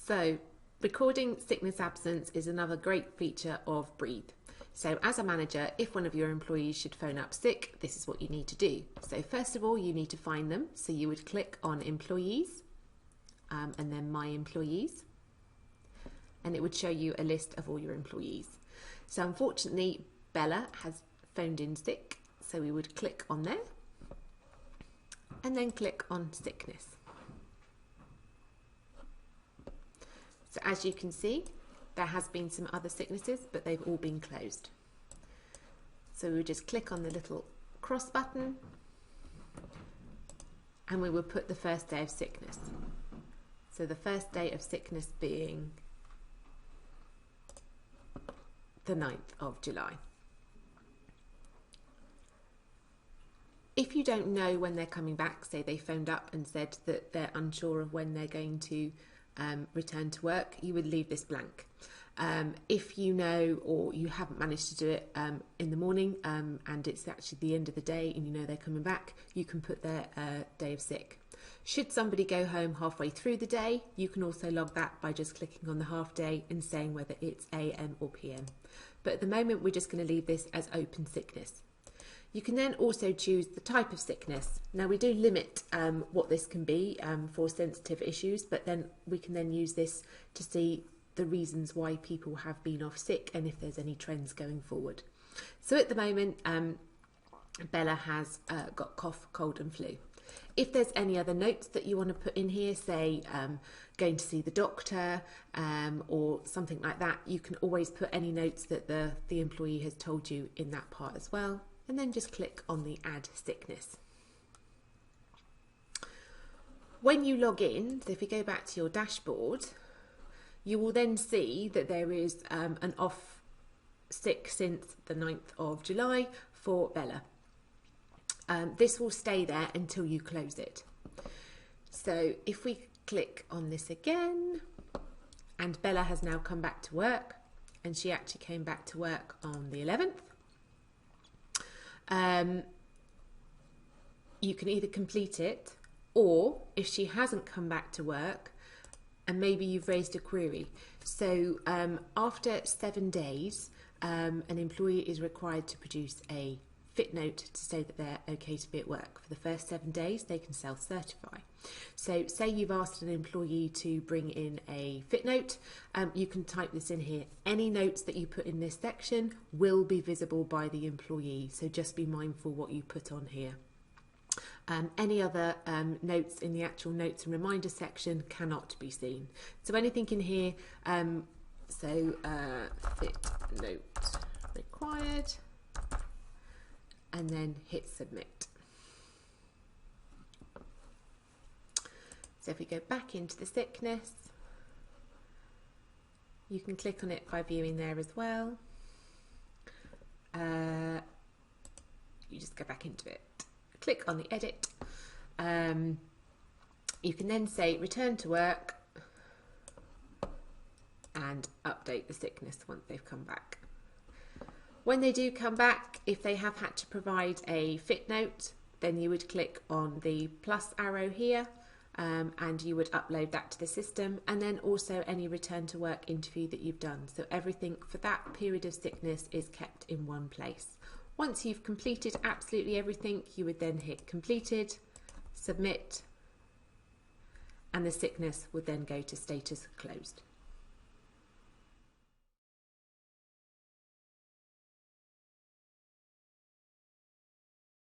So recording sickness absence is another great feature of Breathe. So as a manager, if one of your employees should phone up sick, this is what you need to do. So first of all, you need to find them. So you would click on employees and then my employees, and it would show you a list of all your employees. So unfortunately, Bella has phoned in sick. So we would click on there and then click on sickness. So as you can see, there has been some other sicknesses, but they've all been closed. So we would just click on the little cross button and we would put the first day of sickness. So the first day of sickness being the 9th of July. If you don't know when they're coming back, say they phoned up and said that they're unsure of when they're going to return to work, you would leave this blank. If you know or you haven't managed to do it in the morning and it's actually the end of the day and you know they're coming back, you can put their day of sick. Should somebody go home halfway through the day, you can also log that by just clicking on the half day and saying whether it's AM or PM. But at the moment, we're just going to leave this as open sickness. You can then also choose the type of sickness. Now we do limit what this can be for sensitive issues, but then we can then use this to see the reasons why people have been off sick and if there's any trends going forward. So at the moment, Bella has got cough, cold and flu. If there's any other notes that you want to put in here, say going to see the doctor or something like that, you can always put any notes that the employee has told you in that part as well. And then just click on the add sickness. When you log in, so if you go back to your dashboard, you will then see that there is an off sick since the 9th of July for Bella. This will stay there until you close it. So if we click on this again, and Bella has now come back to work, and she actually came back to work on the 11th, you can either complete it, or if she hasn't come back to work and maybe you've raised a query. So after 7 days, an employee is required to produce a fit note to say that they're okay to be at work. For the first 7 days, they can self-certify. So say you've asked an employee to bring in a fit note, you can type this in here. Any notes that you put in this section will be visible by the employee, so just be mindful what you put on here. Any other notes in the actual notes and reminder section cannot be seen. So anything in here, fit note required, and then hit submit. So if we go back into the sickness, you can click on it by viewing there as well. You just go back into it, click on the edit. You can then say return to work and update the sickness once they've come back. When they do come back, if they have had to provide a fit note, then you would click on the plus arrow here and you would upload that to the system, and then also any return to work interview that you've done. So everything for that period of sickness is kept in one place. Once you've completed absolutely everything, you would then hit completed, submit, and the sickness would then go to status closed.